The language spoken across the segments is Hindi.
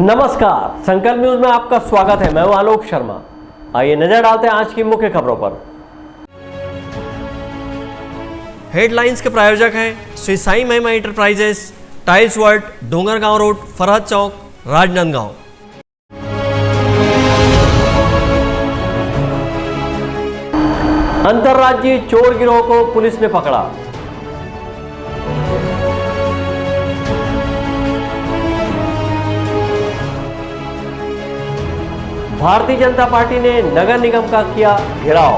नमस्कार, संकल्प न्यूज में आपका स्वागत है। मैं हूं आलोक शर्मा। आइए नजर डालते हैं आज की मुख्य खबरों पर। हेडलाइंस के प्रायोजक हैं Shri Sai Mahima enterprises, tiles world, Dongargaon road, Farhad Chowk, Rajnandgaon. अंतर्राज्यीय चोर गिरोह को पुलिस ने पकड़ा। भारतीय जनता पार्टी ने नगर निगम का किया घेराव।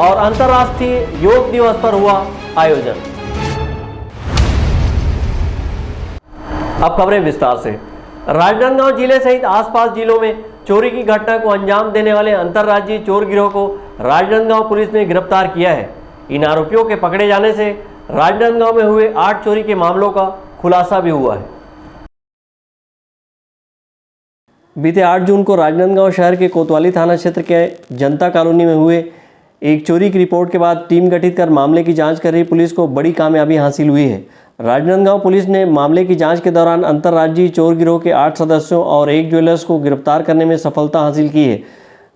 और अंतर्राष्ट्रीय योग दिवस पर हुआ आयोजन। अब खबरें विस्तार से। राजनांदगांव जिले सहित आसपास जिलों में चोरी की घटना को अंजाम देने वाले अंतर्राज्यीय चोर गिरोह को राजनांदगांव पुलिस ने गिरफ्तार किया है। इन आरोपियों के पकड़े जाने से राजनांदगांव में हुए 8 चोरी के मामलों का खुलासा भी हुआ है। बीते 8 जून को राजनांदगांव शहर के कोतवाली थाना क्षेत्र के जनता कॉलोनी में हुए एक चोरी की रिपोर्ट के बाद टीम गठित कर मामले की जांच कर रही पुलिस को बड़ी कामयाबी हासिल हुई है। राजनांदगांव पुलिस ने मामले की जांच के दौरान अंतर्राज्यीय चोर गिरोह के 8 सदस्यों और एक ज्वेलर्स को गिरफ्तार करने में सफलता हासिल की है।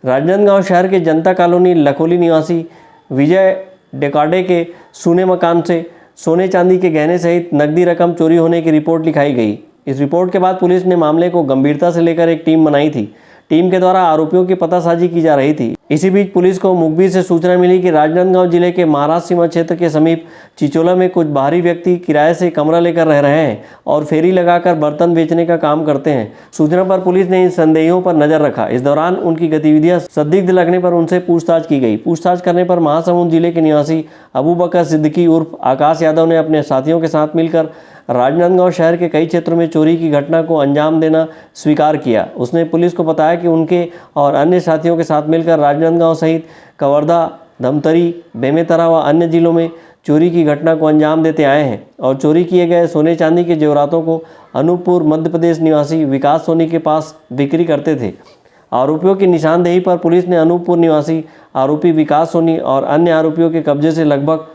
राजनांदगांव शहर के जनता कॉलोनी लखोली निवासी विजय डेकाडे के सूने मकान से सोने चांदी के गहने सहित नकदी रकम चोरी होने की रिपोर्ट लिखाई गई। इस रिपोर्ट के बाद पुलिस ने मामले को गंभीरता से लेकर एक टीम बनाई थी। टीम के द्वारा आरोपियों की पतासाजी की जा रही थी। इसी बीच पुलिस को मुखबिर से सूचना मिली कि राजनांदगांव जिले के महाराष्ट्र सीमा क्षेत्र के समीप चिचोला में कुछ बाहरी व्यक्ति किराए से कमरा लेकर रह रहे हैं और फेरी लगाकर बर्तन बेचने का काम करते हैं। सूचना पर पुलिस ने इन संदेहियों पर नजर रखा। इस दौरान उनकी गतिविधियां संदिग्ध लगने पर उनसे पूछताछ की गई। पूछताछ करने पर महासमुंद जिले के निवासी अबू बकर सिद्दीकी उर्फ आकाश यादव ने अपने साथियों के साथ मिलकर राजनांदगांव शहर के कई क्षेत्रों में चोरी की घटना को अंजाम देना स्वीकार किया। उसने पुलिस को बताया कि उनके और अन्य साथियों के साथ मिलकर राजनांदगांव सहित कवर्धा, धमतरी, बेमेतरा व अन्य जिलों में चोरी की घटना को अंजाम देते आए हैं और चोरी किए गए सोने चांदी के जेवरातों को अनूपपुर मध्य प्रदेश निवासी विकास सोनी के पास बिक्री करते थे। आरोपियों की निशानदेही पर पुलिस ने अनूपपुर निवासी आरोपी विकास सोनी और अन्य आरोपियों के कब्जे से लगभग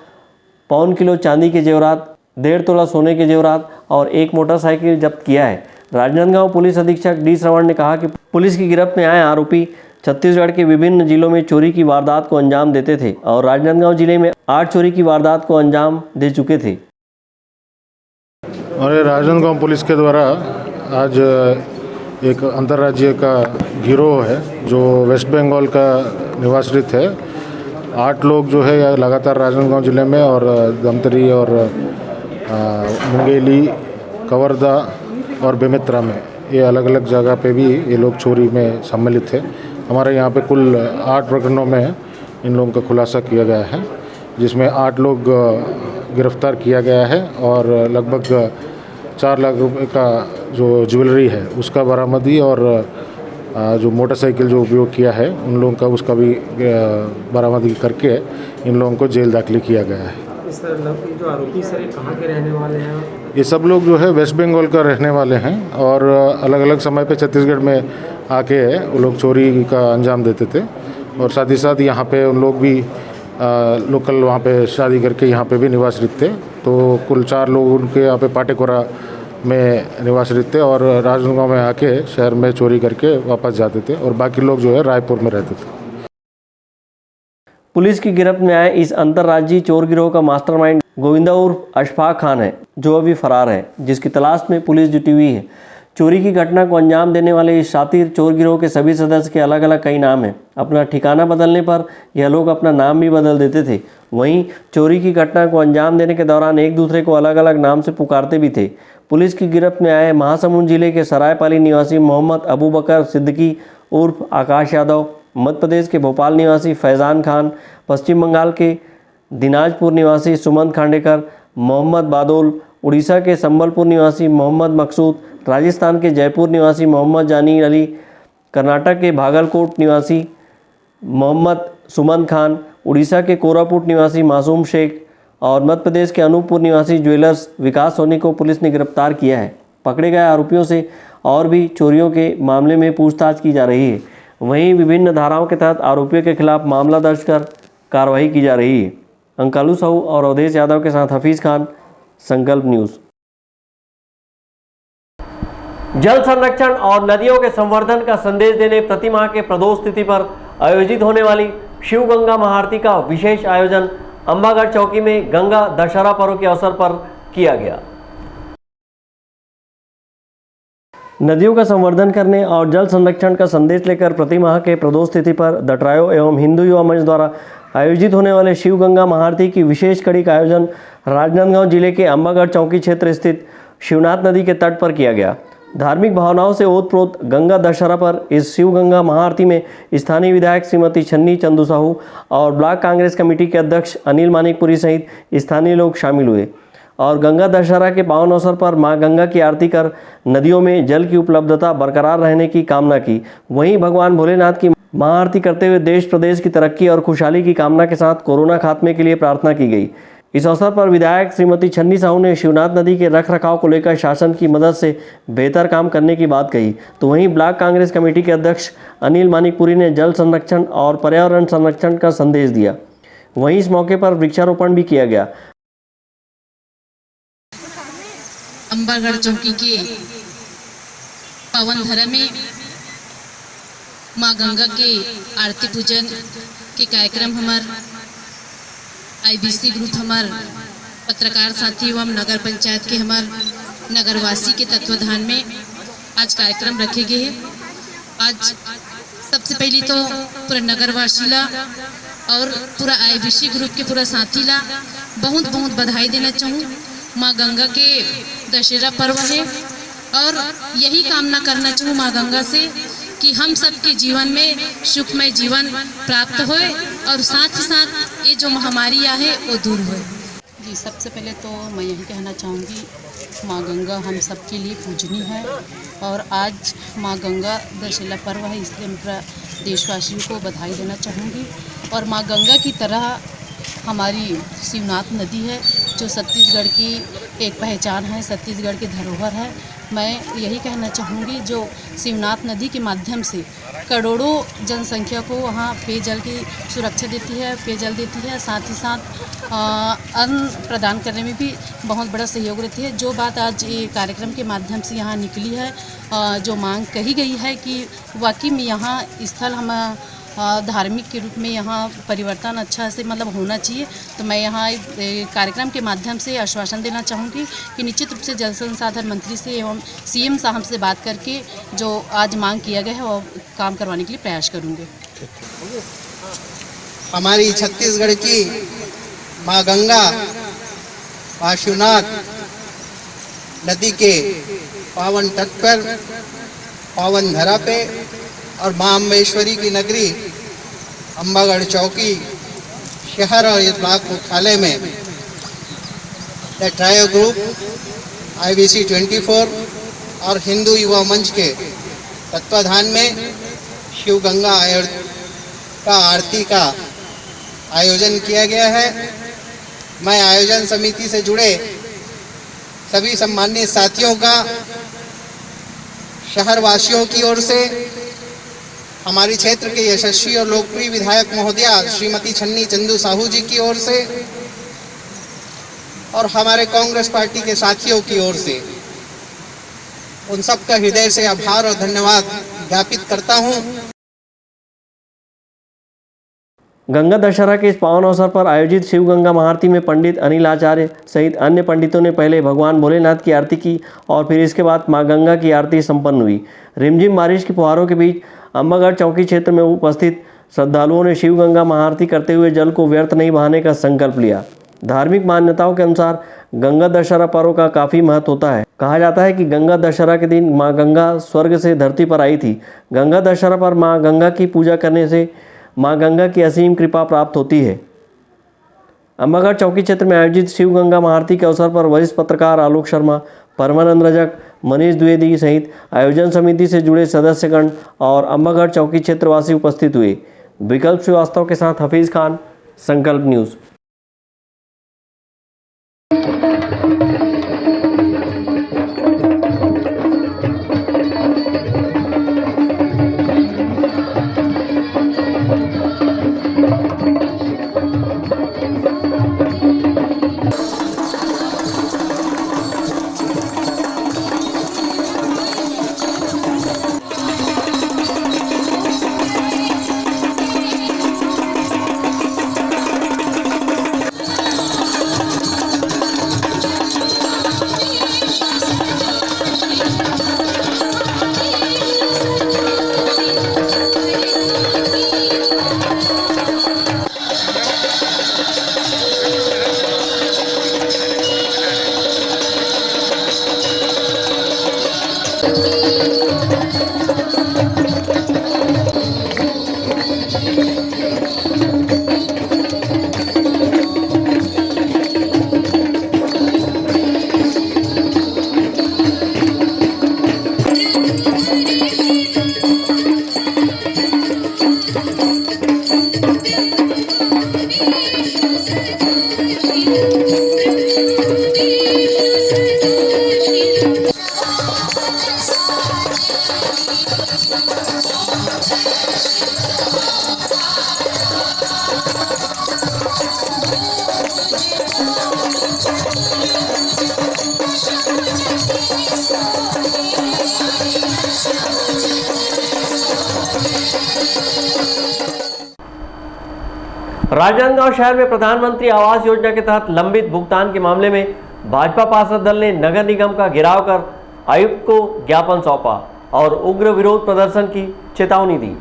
1.25 किलो चांदी के जेवरात, 1.5 तोला सोने के जेवरात और एक मोटरसाइकिल जब्त किया है। राजनांदगांव पुलिस अधीक्षक डी श्रवण ने कहा कि पुलिस की गिरफ्त में आए आरोपी छत्तीसगढ़ के विभिन्न जिलों में चोरी की वारदात को अंजाम देते थे और राजनांदगांव जिले में 8 चोरी की वारदात को अंजाम दे चुके थे। और राजनांदगांव पुलिस के द्वारा आज एक अंतर्राज्यीय का गिरोह है जो वेस्ट बंगाल का निवासित है। 8 लोग जो है यह लगातार राजनांदगांव जिले में और धमतरी और मुंगेली, कवर्धा और बेमेतरा में ये अलग अलग जगह पे भी ये लोग चोरी में सम्मिलित थे। हमारे यहाँ पे कुल 8 प्रकरणों में इन लोगों का खुलासा किया गया है, जिसमें 8 लोग गिरफ्तार किया गया है और लगभग 4 लाख रुपए का जो ज्वेलरी है उसका बरामदी और जो मोटरसाइकिल जो उपयोग किया है उन लोगों का उसका भी बरामदी करके इन लोगों को जेल दाखिल किया गया है। जो आरोपी सर कहाँ के रहने वाले हैं? ये सब लोग जो है वेस्ट बंगाल का रहने वाले हैं और अलग अलग समय पे छत्तीसगढ़ में आके वो लोग चोरी का अंजाम देते थे और साथ ही साथ यहाँ पे उन लोग भी लोकल वहाँ पे शादी करके यहाँ पे भी निवासित थे। तो कुल 4 लोग उनके यहाँ पे पाटेकोरा में निवासित थे और राजनांदगांव में आके शहर में चोरी करके वापस जाते थे और बाकी लोग जो है रायपुर में रहते थे। पुलिस की गिरफ्त में आए इस अंतर्राज्यीय चोर गिरोह का मास्टरमाइंड गोविंदा उर्फ अशफाक खान है, जो अभी फरार है, जिसकी तलाश में पुलिस जुटी हुई है। चोरी की घटना को अंजाम देने वाले इस शातिर चोर गिरोह के सभी सदस्य के अलग अलग कई नाम हैं। अपना ठिकाना बदलने पर यह लोग अपना नाम भी बदल देते थे। वहीं चोरी की घटना को अंजाम देने के दौरान एक दूसरे को अलग अलग नाम से पुकारते भी थे। पुलिस की गिरफ्त में आए महासमुंद जिले के सरायपाली निवासी मोहम्मद अबू बकर सिद्दीकी उर्फ आकाश यादव, मध्य प्रदेश के भोपाल निवासी फैज़ान खान, पश्चिम बंगाल के दिनाजपुर निवासी सुमंत खांडेकर, मोहम्मद बादोल, उड़ीसा के संबलपुर निवासी मोहम्मद मकसूद, राजस्थान के जयपुर निवासी मोहम्मद जानी अली, कर्नाटक के भागलकोट निवासी मोहम्मद सुमंत खान, उड़ीसा के कोरापुट निवासी मासूम शेख और मध्य प्रदेश के अनूपपुर निवासी ज्वेलर्स विकास सोनी को पुलिस ने गिरफ्तार किया है। पकड़े गए आरोपियों से और भी चोरियों के मामले में पूछताछ की जा रही है। वहीं विभिन्न धाराओं के तहत आरोपियों के खिलाफ मामला दर्ज कर कार्रवाई की जा रही है। अंकालू साहू और अवधेश यादव के साथ हफीज़ खान, संकल्प न्यूज़। जल संरक्षण और नदियों के संवर्धन का संदेश देने प्रति माह के प्रदोष तिथि पर आयोजित होने वाली शिव गंगा महाआरती का विशेष आयोजन अंबागढ़ चौकी में गंगा दशहरा पर्व के अवसर पर किया गया। नदियों का संवर्धन करने और जल संरक्षण का संदेश लेकर प्रति माह के प्रदोष तिथि पर द ट्रायो एवं हिंदू युवा मंच द्वारा आयोजित होने वाले शिव गंगा महाआरती की विशेष कड़ी का आयोजन राजनांदगांव जिले के अंबागढ़ चौकी क्षेत्र स्थित शिवनाथ नदी के तट पर किया गया। धार्मिक भावनाओं से ओतप्रोत गंगा दशहरा पर इस शिव गंगा महाआरती में स्थानीय विधायक श्रीमती छन्नी चंदू साहू और ब्लॉक कांग्रेस कमेटी के अध्यक्ष अनिल मानिकपुरी सहित स्थानीय लोग शामिल हुए और गंगा दशहरा के पावन अवसर पर मां गंगा की आरती कर नदियों में जल की उपलब्धता बरकरार रहने की कामना की। वहीं भगवान भोलेनाथ की महाआरती करते हुए देश प्रदेश की तरक्की और खुशहाली की कामना के साथ कोरोना खात्मे के लिए प्रार्थना की गई। इस अवसर पर विधायक श्रीमती छन्नी साहू ने शिवनाथ नदी के रख रखाव को लेकर शासन की मदद से बेहतर काम करने की बात कही, तो वहीं ब्लॉक कांग्रेस कमेटी के अध्यक्ष अनिल मानिकपुरी ने जल संरक्षण और पर्यावरण संरक्षण का संदेश दिया। वहीं इस मौके पर वृक्षारोपण भी किया गया। अंबागढ़ चौकी के पावन धरा में माँ गंगा के आरती पूजन के कार्यक्रम हमार IBC ग्रुप हमार पत्रकार साथी एवं नगर पंचायत के हमार नगरवासी के तत्वाधान में आज कार्यक्रम रखे गए हैं। आज सबसे पहले तो पूरा नगरवासी ला और पूरा IBC ग्रुप के पूरा साथी ला बहुत बहुत बधाई देना चाहूँ। माँ गंगा के दशहरा पर्व है और यही कामना करना चाहूँ माँ गंगा से कि हम सबके जीवन में सुखमय जीवन प्राप्त होए और साथ ही साथ ये जो महामारी है वो दूर होए। जी, सबसे पहले तो मैं यही कहना चाहूँगी माँ गंगा हम सबके लिए पूजनीय है और आज माँ गंगा दशहरा पर्व है, इसलिए मैं पूरा देशवासियों को बधाई देना चाहूँगी। और माँ गंगा की तरह हमारी शिवनाथ नदी है जो छत्तीसगढ़ की एक पहचान है, छत्तीसगढ़ की धरोहर है। मैं यही कहना चाहूँगी जो शिवनाथ नदी के माध्यम से करोड़ों जनसंख्या को वहाँ पेयजल की सुरक्षा देती है, पेयजल देती है, साथ ही साथ अन्न प्रदान करने में भी बहुत बड़ा सहयोग रहती है। जो बात आज ये कार्यक्रम के माध्यम से यहाँ निकली है, जो मांग कही गई है कि वाकई में यहाँ स्थल हम धार्मिक के रूप में यहाँ परिवर्तन अच्छा से मतलब होना चाहिए, तो मैं यहाँ कार्यक्रम के माध्यम से आश्वासन देना चाहूँगी कि निश्चित रूप से जल संसाधन मंत्री से एवं CM साहब से बात करके जो आज मांग किया गया है वो काम करवाने के लिए प्रयास करूँगी। हमारी छत्तीसगढ़ की माँ गंगा, माँ शिवनाथ नदी के पावन तट पर, पावन धरा पे और माँ अम्बेश्वरी की नगरी अंबागढ़ चौकी शहर और इस ब्लॉक मुख्यालय में द ट्रायो ग्रुप, IBC 24 और हिंदू युवा मंच के तत्वाधान में शिव गंगा का आरती का आयोजन किया गया है। मैं आयोजन समिति से जुड़े सभी सम्मानित साथियों का, शहरवासियों की ओर से, हमारे क्षेत्र के यशस्वी और लोकप्रिय विधायक महोदया श्रीमती छन्नी चंदू साहू जी की ओर से और हमारे कांग्रेस पार्टी के साथियों की ओर से उन सब का हृदय से आभार और धन्यवाद ज्ञापित करता हूं। गंगा दशहरा के इस पावन अवसर पर आयोजित शिव गंगा महाआरती में पंडित अनिल आचार्य सहित अन्य पंडितों ने पहले भगवान भोलेनाथ की आरती की और फिर इसके बाद मां गंगा की आरती संपन्न हुई। रिमझिम बारिश की फुहारों के बीच अंबागढ़ चौकी क्षेत्र में उपस्थित श्रद्धालुओं ने शिव गंगा महाआरती करते हुए जल को व्यर्थ नहीं बहाने का संकल्प लिया। धार्मिक मान्यताओं के अनुसार गंगा दशहरा पर्व का काफ़ी महत्व होता है। कहा जाता है कि गंगा दशहरा के दिन मां गंगा स्वर्ग से धरती पर आई थी। गंगा दशहरा पर मां गंगा की पूजा करने से मां गंगा की असीम कृपा प्राप्त होती है। अंबागढ़ चौकी क्षेत्र में आयोजित शिव गंगा महाआरती के अवसर पर वरिष्ठ पत्रकार आलोक शर्मा, परमानंद रजक, मनीष द्विवेदी सहित आयोजन समिति से जुड़े सदस्यगण और अंबागढ़ चौकी क्षेत्रवासी उपस्थित हुए। विकल्प श्रीवास्तव के साथ हफीज़ खान, संकल्प न्यूज़। राजनांदगांव शहर में प्रधानमंत्री आवास योजना के तहत लंबित भुगतान के मामले में भाजपा पार्षद दल ने नगर निगम का घेराव कर आयुक्त को ज्ञापन सौंपा और उग्र विरोध प्रदर्शन की चेतावनी दी।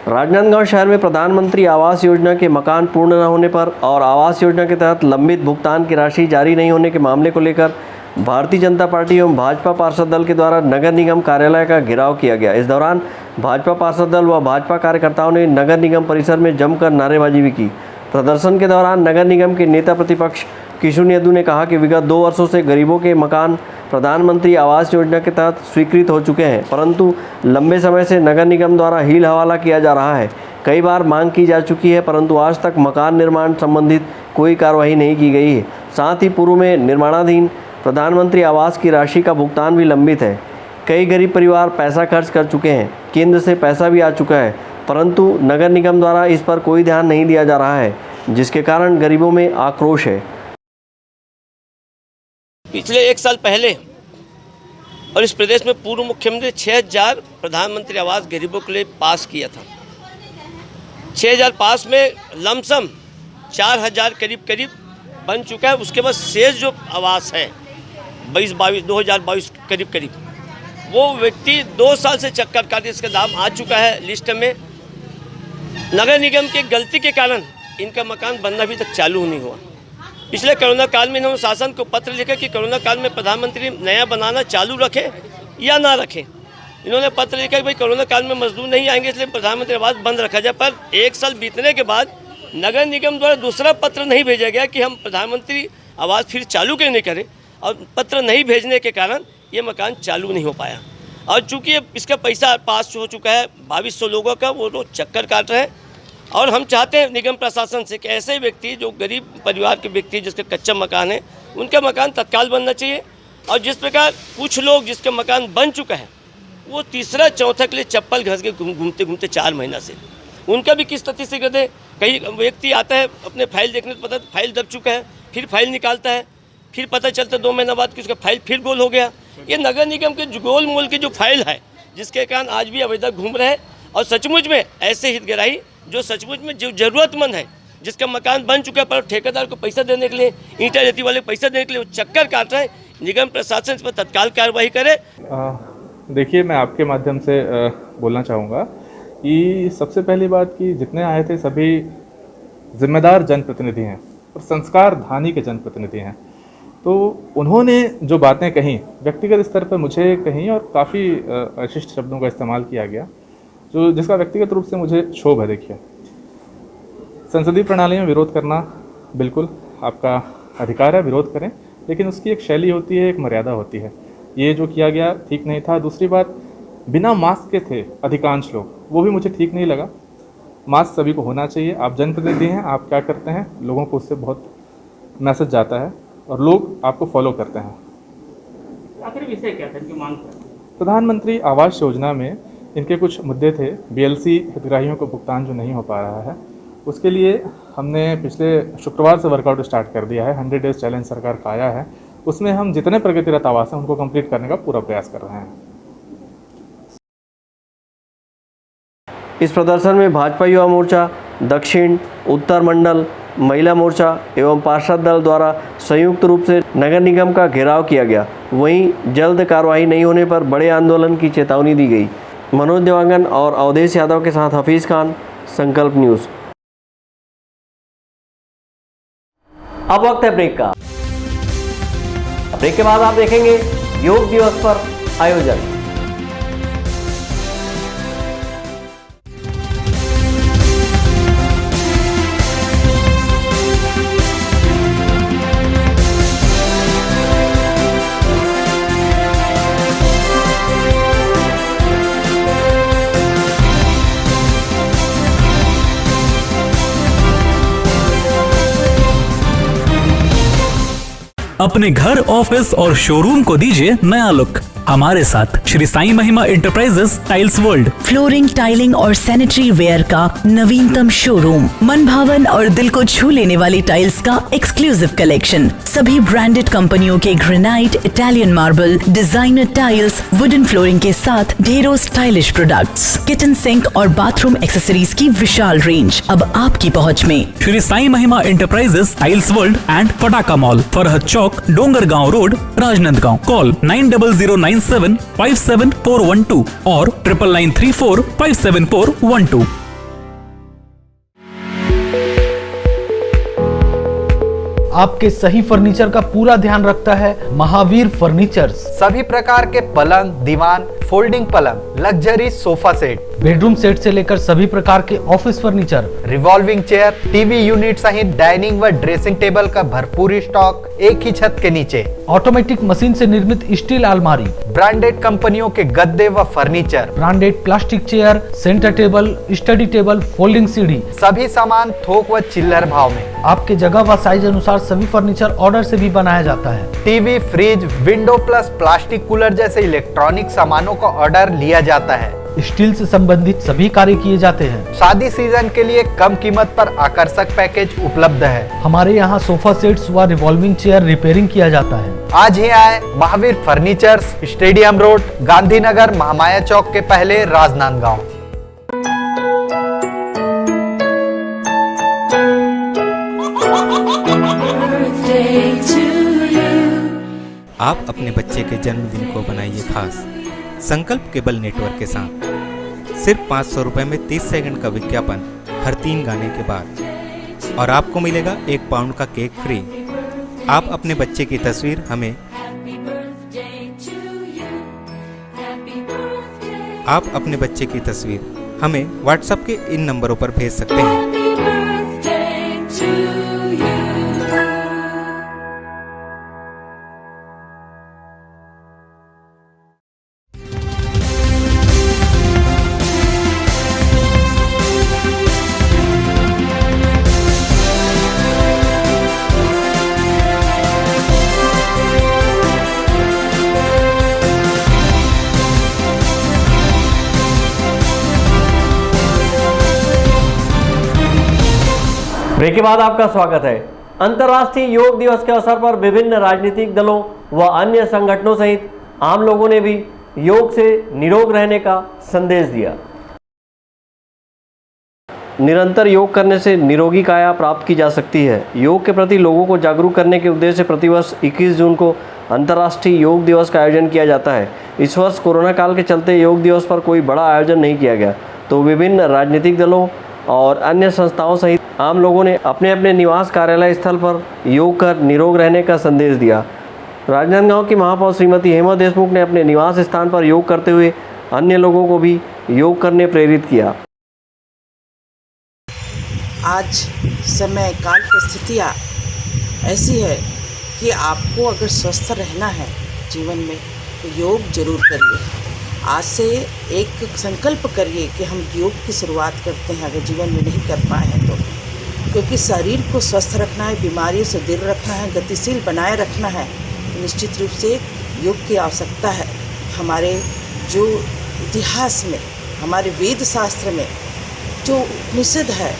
राजनांदगांव शहर में प्रधानमंत्री आवास योजना के मकान पूर्ण न होने पर और आवास योजना के तहत लंबित भुगतान की राशि जारी नहीं होने के मामले को लेकर भारतीय जनता पार्टी एवं भाजपा पार्षद दल के द्वारा नगर निगम कार्यालय का घेराव किया गया। इस दौरान भाजपा पार्षद दल व भाजपा कार्यकर्ताओं ने नगर निगम परिसर में जमकर नारेबाजी भी की। प्रदर्शन के दौरान नगर निगम के नेता प्रतिपक्ष किशुन यदू ने कहा कि विगत 2 वर्षों से गरीबों के मकान प्रधानमंत्री आवास योजना के तहत स्वीकृत हो चुके हैं, परंतु लंबे समय से नगर निगम द्वारा हील हवाला किया जा रहा है। कई बार मांग की जा चुकी है, परंतु आज तक मकान निर्माण संबंधित कोई कार्रवाई नहीं की गई है। साथ ही पूर्व में निर्माणाधीन प्रधानमंत्री आवास की राशि का भुगतान भी लंबित है। कई गरीब परिवार पैसा खर्च कर चुके हैं, केंद्र से पैसा भी आ चुका है, परंतु नगर निगम द्वारा इस पर कोई ध्यान नहीं दिया जा रहा है, जिसके कारण गरीबों में आक्रोश है। पिछले 1 साल पहले और इस प्रदेश में पूर्व मुख्यमंत्री 6000 प्रधानमंत्री आवास गरीबों के लिए पास किया था। 6000 पास में लमसम 4000 करीब बन चुका है। उसके बाद शेष जो आवास है 2022 करीब वो व्यक्ति 2 साल से चक्कर काटे, इसका दाम आ चुका है लिस्ट में। नगर निगम की गलती के कारण इनका मकान बनना अभी तक चालू नहीं हुआ। पिछले कोरोना काल में इन्होंने शासन को पत्र लिखा कि कोरोना काल में प्रधानमंत्री नया बनाना चालू रखे या ना रखे। इन्होंने पत्र लिखा कि भाई कोरोना काल में मजदूर नहीं आएंगे, इसलिए प्रधानमंत्री आवास बंद रखा जाए। पर 1 साल बीतने के बाद नगर निगम द्वारा दूसरा पत्र नहीं भेजा गया कि हम प्रधानमंत्री आवास फिर चालू क्यों नहीं करें, और पत्र नहीं भेजने के कारण ये मकान चालू नहीं हो पाया। और चूँकि इसका पैसा पास हो चुका है 2200 लोगों का, वो लोग चक्कर काट रहे हैं। और हम चाहते हैं निगम प्रशासन से कि ऐसे व्यक्ति जो गरीब परिवार के व्यक्ति जिसका कच्चा मकान है, उनका मकान तत्काल बनना चाहिए। और जिस प्रकार कुछ लोग जिसका मकान बन चुका है वो तीसरा चौथा के लिए चप्पल घस के घूमते 4 महीना से, उनका भी किस तरह से कर दे। कई व्यक्ति आता है अपने फाइल देखने तो पता फाइल दब चुका है, फिर फाइल निकालता है, फिर पता चलता 2 महीना बाद कि उसका फाइल फिर गोल हो गया। ये नगर निगम के गोल मोल की जो फाइल है जिसके कारण आज भी अवैध घूम रहे हैं। और सचमुच में ऐसे हितग्राही जो सचमुच में जो ज़रूरतमंद है, जिसका मकान बन चुका है पर ठेकेदार को पैसा देने के लिए, ईंटा रेती वाले पैसा देने के लिए वो चक्कर काट रहे हैं। निगम प्रशासन इस पर तत्काल कार्रवाई करे। देखिए, मैं आपके माध्यम से बोलना चाहूँगा कि सबसे पहली बात कि जितने आए थे सभी जिम्मेदार जनप्रतिनिधि हैं और संस्कार धानी के जनप्रतिनिधि हैं। तो उन्होंने जो बातें कहीं व्यक्तिगत स्तर पर मुझे कहीं और काफ़ी अशिष्ट शब्दों का इस्तेमाल किया गया, जो जिसका व्यक्तिगत रूप से मुझे क्षोभ है। देखिए, संसदीय प्रणाली में विरोध करना बिल्कुल आपका अधिकार है, विरोध करें, लेकिन उसकी एक शैली होती है, एक मर्यादा होती है। ये जो किया गया ठीक नहीं था। दूसरी बात, बिना मास्क के थे अधिकांश लोग, वो भी मुझे ठीक नहीं लगा। मास्क सभी को होना चाहिए। आप जनप्रतिनिधि हैं, आप क्या करते हैं, लोगों को उससे बहुत मैसेज जाता है और लोग आपको फॉलो करते हैं। आखिर विषय क्या था कि मांग? प्रधानमंत्री आवास योजना में इनके कुछ मुद्दे थे। BLC हितग्राहियों को भुगतान जो नहीं हो पा रहा है, उसके लिए हमने पिछले शुक्रवार से वर्कआउट स्टार्ट कर दिया है। 100 डेज चैलेंज सरकार का आया है, उसमें हम जितने प्रगतिरत आवास हैं उनको कंप्लीट करने का पूरा प्रयास कर रहे हैं। इस प्रदर्शन में भाजपा युवा मोर्चा, दक्षिण, उत्तर मंडल, महिला मोर्चा एवं पार्षद दल द्वारा संयुक्त रूप से नगर निगम का घेराव किया गया। वहीं जल्द कार्रवाई नहीं होने पर बड़े आंदोलन की चेतावनी दी गई। मनोज देवांगन और अवधेश यादव के साथ हफीज खान, संकल्प न्यूज़। अब वक्त है ब्रेक का। ब्रेक के बाद आप देखेंगे योग दिवस पर आयोजन। अपने घर, ऑफिस और शोरूम को दीजिए नया लुक हमारे साथ Shri Sai Mahima enterprises tiles world. Flooring, tiling और सैनिटरी वेयर का नवीनतम शोरूम, मन भावन और दिल को छू लेने वाली टाइल्स का एक्सक्लूसिव कलेक्शन, सभी ब्रांडेड कंपनियों के granite, Italian marble, designer tiles, wooden flooring के साथ ढेरों स्टाइलिश प्रोडक्ट्स, किचन सिंक और बाथरूम एक्सेसरीज की विशाल रेंज अब आपकी पहुंच में। Shri Sai Mahima enterprises tiles world and Pataka mall, Farhad Chowk, Dongargaon road, Rajnandgaon. Call 9009975412 और 9934574412। आपके सही फर्नीचर का पूरा ध्यान रखता है महावीर फर्नीचर्स। सभी प्रकार के पलंग, दीवान, फोल्डिंग पलंग, luxury sofa set, bedroom set से लेकर सभी प्रकार के office furniture, revolving chair, TV unit सहित डाइनिंग व ड्रेसिंग टेबल का भरपूर स्टॉक एक ही छत के नीचे। ऑटोमेटिक मशीन से निर्मित स्टील अलमारी, ब्रांडेड कंपनियों के गद्दे व furniture, branded plastic chair, centre table, study table, folding सीढ़ी, सभी सामान थोक व चिल्लर भाव में। आपके जगह व साइज अनुसार सभी फर्नीचर ऑर्डर से भी बनाया जाता है। TV, fridge, window plus plastic cooler जैसे इलेक्ट्रॉनिक सामानों का ऑर्डर लिया जाता है। स्टील से संबंधित सभी कार्य किए जाते हैं। शादी सीजन के लिए कम कीमत पर आकर्षक पैकेज उपलब्ध है। हमारे यहाँ सोफा सेट्स व रिवॉल्विंग चेयर रिपेयरिंग किया जाता है। आज ही आए Mahavir furnitures, stadium road, Gandhinagar, Mahamaya Chowk के पहले, राजनांदगांव। आप अपने बच्चे के जन्मदिन को बनाइए खास संकल्प केबल नेटवर्क के साथ। सिर्फ 500 रुपये में 30 सेकंड का विज्ञापन हर 3 गाने के बाद, और आपको मिलेगा 1 पाउंड का केक फ्री। आप अपने बच्चे की तस्वीर हमें व्हाट्सएप के इन नंबरों पर भेज सकते हैं। ब्रेक के बाद आपका स्वागत है। अंतर्राष्ट्रीय योग दिवस के अवसर पर विभिन्न राजनीतिक दलों व अन्य संगठनों सहित आम लोगों ने भी योग से निरोग रहने का संदेश दिया। निरंतर योग करने से निरोगी काया प्राप्त की जा सकती है। योग के प्रति लोगों को जागरूक करने के उद्देश्य से प्रतिवर्ष 21 जून को अंतर्राष्ट्रीय योग दिवस का आयोजन किया जाता है। इस वर्ष कोरोना काल के चलते योग दिवस पर कोई बड़ा आयोजन नहीं किया गया, तो विभिन्न राजनीतिक दलों और अन्य संस्थाओं सहित आम लोगों ने अपने अपने निवास कार्यालय स्थल पर योग कर निरोग रहने का संदेश दिया। राजनांदगांव की महापौर श्रीमती हेमा देशमुख ने अपने निवास स्थान पर योग करते हुए अन्य लोगों को भी योग करने प्रेरित किया। आज समय काल परिस्थितियाँ ऐसी है कि आपको अगर स्वस्थ रहना है जीवन में तो योग जरूर करिए। आज से एक संकल्प करिए कि हम योग की शुरुआत करते हैं, अगर जीवन में नहीं कर पाए हैं तो, क्योंकि शरीर को स्वस्थ रखना है, बीमारियों से दूर रखना है, गतिशील बनाए रखना है, तो निश्चित रूप से योग की आवश्यकता है। हमारे जो इतिहास में, हमारे वेद शास्त्र में जो निषेध है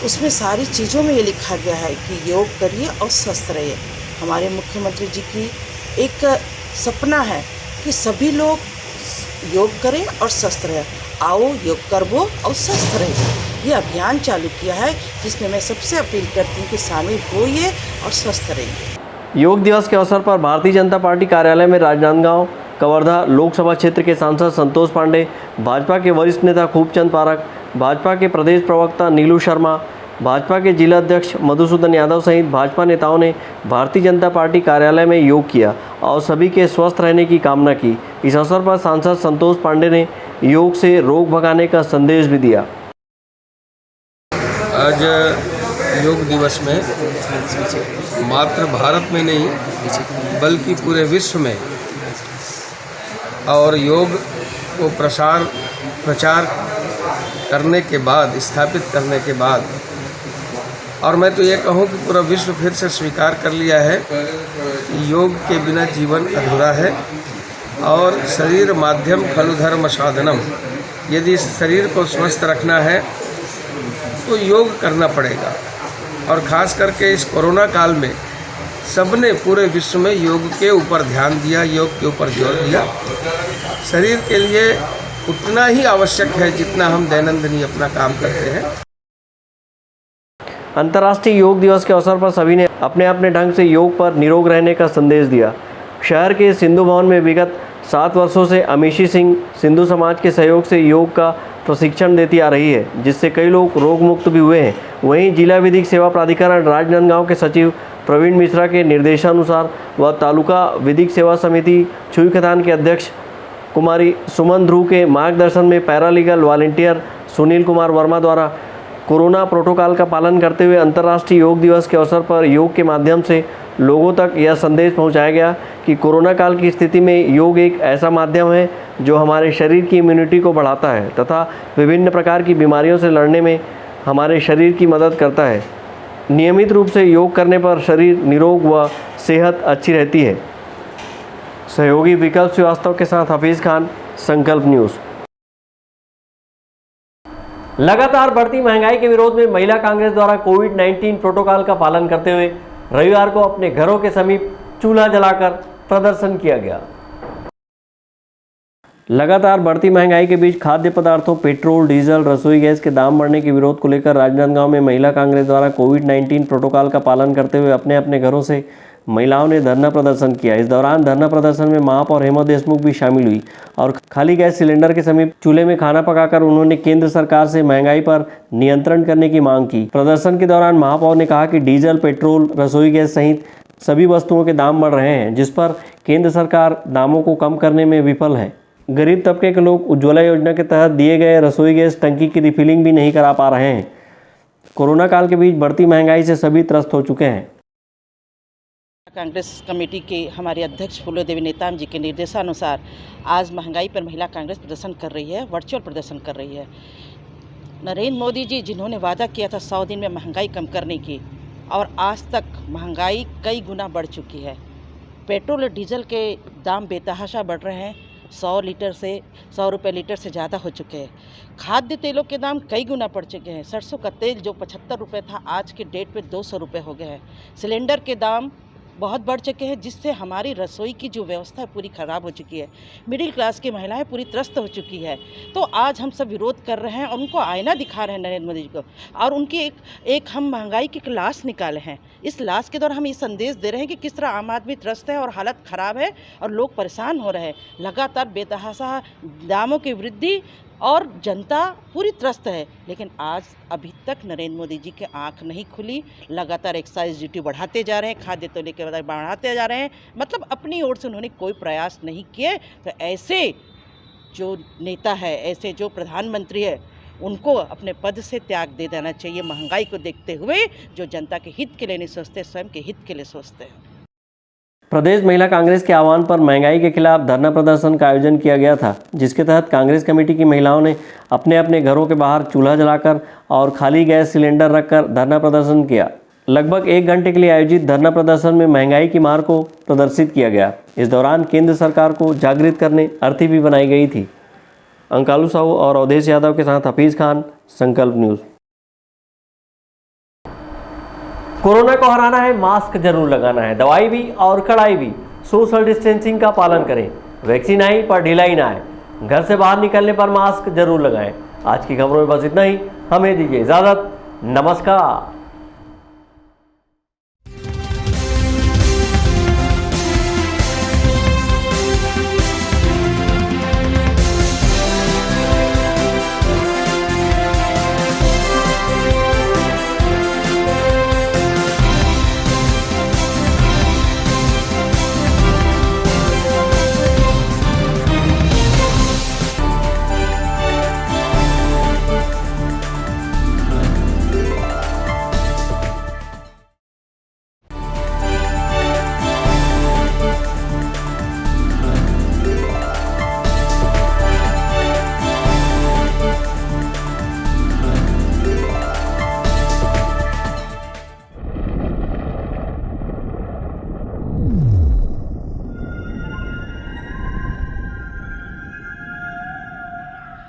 उसमें सारी चीज़ों में ये लिखा गया है कि योग करिए और स्वस्थ रहिए। हमारे मुख्यमंत्री जी की एक सपना है कि सभी लोग योग करें और स्वस्थ रहें। आओ योग करवो और स्वस्थ रहें, ये अभियान चालू किया है, जिसमें मैं सबसे अपील करती हूँ कि शामिल होइए और स्वस्थ रहिए। योग दिवस के अवसर पर भारतीय जनता पार्टी कार्यालय में राजनांदगांव कवर्धा लोकसभा क्षेत्र के सांसद संतोष पांडे, भाजपा के वरिष्ठ नेता खूबचंद पारक, भाजपा के प्रदेश प्रवक्ता नीलू शर्मा, भाजपा के जिला अध्यक्ष मधुसूदन यादव सहित भाजपा नेताओं ने भारतीय जनता पार्टी कार्यालय में योग किया और सभी के स्वस्थ रहने की कामना की। इस अवसर पर सांसद संतोष पांडे ने योग से रोग भगाने का संदेश भी दिया। आज योग दिवस में मात्र भारत में नहीं बल्कि पूरे विश्व में और योग को प्रचार करने के बाद, स्थापित करने के बाद, और मैं तो ये कहूँ कि पूरा विश्व फिर से स्वीकार कर लिया है कि योग के बिना जीवन अधूरा है और शरीर माध्यम खलु धर्म साधनम। यदि इस शरीर को स्वस्थ रखना है तो योग करना पड़ेगा। और ख़ास करके इस कोरोना काल में सबने पूरे विश्व में योग के ऊपर ध्यान दिया, योग के ऊपर जोर दिया। शरीर के लिए उतना ही आवश्यक है जितना हम दैनंदिन अपना काम करते हैं। अंतर्राष्ट्रीय योग दिवस के अवसर पर सभी ने अपने अपने ढंग से योग पर निरोग रहने का संदेश दिया। शहर के सिंधु भवन में विगत 7 वर्षों से अमीशी सिंह सिंधु समाज के सहयोग से योग का प्रशिक्षण देती आ रही है, जिससे कई लोग रोग मुक्त भी हुए हैं। वहीं जिला विधिक सेवा प्राधिकरण राजनांदगांव के सचिव प्रवीण मिश्रा के निर्देशानुसार व तालुका विधिक सेवा समिति छुईखदान के अध्यक्ष कुमारी सुमन ध्रुव के मार्गदर्शन में पैरालीगल वॉलंटियर सुनील कुमार वर्मा द्वारा कोरोना प्रोटोकॉल का पालन करते हुए अंतर्राष्ट्रीय योग दिवस के अवसर पर योग के माध्यम से लोगों तक यह संदेश पहुंचाया गया कि कोरोना काल की स्थिति में योग एक ऐसा माध्यम है जो हमारे शरीर की इम्यूनिटी को बढ़ाता है तथा विभिन्न प्रकार की बीमारियों से लड़ने में हमारे शरीर की मदद करता है। नियमित रूप से योग करने पर शरीर निरोग व सेहत अच्छी रहती है। सहयोगी विकल्प श्रीवास्तव के साथ हफीज़ खान, संकल्प न्यूज़। लगातार बढ़ती महंगाई के विरोध में महिला कांग्रेस द्वारा कोविड-19 प्रोटोकॉल का पालन करते हुए रविवार को अपने घरों के समीप चूल्हा जलाकर प्रदर्शन किया गया। लगातार बढ़ती महंगाई के बीच खाद्य पदार्थों, पेट्रोल, डीजल, रसोई गैस के दाम बढ़ने के विरोध को लेकर राजनांदगांव में महिला कांग्रेस द्वारा कोविड-19 प्रोटोकॉल का पालन करते हुए अपने अपने घरों से महिलाओं ने धरना प्रदर्शन किया। इस दौरान धरना प्रदर्शन में महापौर हेमा देशमुख भी शामिल हुई और खाली गैस सिलेंडर के समीप चूल्हे में खाना पकाकर उन्होंने केंद्र सरकार से महंगाई पर नियंत्रण करने की मांग की। प्रदर्शन के दौरान महापौर ने कहा कि डीजल, पेट्रोल, रसोई गैस सहित सभी वस्तुओं के दाम बढ़ रहे हैं, जिस पर केंद्र सरकार दामों को कम करने में विफल है। गरीब तबके के लोग उज्ज्वला योजना के तहत दिए गए रसोई गैस टंकी की रिफिलिंग भी नहीं करा पा रहे हैं। कोरोना काल के बीच बढ़ती महंगाई से सभी त्रस्त हो चुके हैं। कांग्रेस कमेटी के हमारे अध्यक्ष फूलो देवी नेताम जी के निर्देशानुसार आज महंगाई पर महिला कांग्रेस प्रदर्शन कर रही है, वर्चुअल प्रदर्शन कर रही है। नरेंद्र मोदी जी जिन्होंने वादा किया था 100 दिन में महंगाई कम करने की, और आज तक महंगाई कई गुना बढ़ चुकी है। पेट्रोल और डीजल के दाम बेतहाशा बढ़ रहे हैं, 100 रुपये लीटर से ज़्यादा हो चुके हैं। खाद्य तेलों के दाम कई गुना बढ़ चुके हैं। सरसों का तेल जो 75 रुपये था, आज के डेट पे 200 रुपये हो गए हैं। सिलेंडर के दाम बहुत बढ़ चुके हैं, जिससे हमारी रसोई की जो व्यवस्था है पूरी ख़राब हो चुकी है। मिडिल क्लास की महिलाएं पूरी त्रस्त हो चुकी है। तो आज हम सब विरोध कर रहे हैं और उनको आईना दिखा रहे हैं नरेंद्र मोदी जी को, और उनकी एक हम महंगाई की लाश निकाले हैं। इस लाश के द्वारा हम ये संदेश दे रहे हैं कि किस तरह आम आदमी त्रस्त है और हालत ख़राब है और लोग परेशान हो रहे हैं। लगातार बेतहाशा दामों की वृद्धि और जनता पूरी त्रस्त है, लेकिन आज अभी तक नरेंद्र मोदी जी की आंख नहीं खुली। लगातार एक्साइज ड्यूटी बढ़ाते जा रहे हैं, खाद्य तेल के बाद बढ़ाते जा रहे हैं, मतलब अपनी ओर से उन्होंने कोई प्रयास नहीं किए। तो ऐसे जो नेता है, ऐसे जो प्रधानमंत्री है, उनको अपने पद से त्याग दे देना चाहिए। महंगाई को देखते हुए जो जनता के हित के लिए नहीं सोचते, स्वयं के हित के लिए सोचते हैं। प्रदेश महिला कांग्रेस के आह्वान पर महंगाई के खिलाफ धरना प्रदर्शन का आयोजन किया गया था, जिसके तहत कांग्रेस कमेटी की महिलाओं ने अपने अपने घरों के बाहर चूल्हा जलाकर और खाली गैस सिलेंडर रखकर धरना प्रदर्शन किया। लगभग 1 घंटे के लिए आयोजित धरना प्रदर्शन में महंगाई की मार को प्रदर्शित किया गया। इस दौरान केंद्र सरकार को जागृत करने अर्थी भी बनाई गई थी। अंकालू साहू और अवधेश यादव के साथ हफीज़ खान, संकल्प न्यूज़। कोरोना को हराना है, मास्क जरूर लगाना है, दवाई भी और कड़ाई भी, सोशल डिस्टेंसिंग का पालन करें। वैक्सीन आई पर ढिलाई ना आए, घर से बाहर निकलने पर मास्क जरूर लगाएं। आज की खबरों में बस इतना ही, हमें दीजिए इजाज़त, नमस्कार।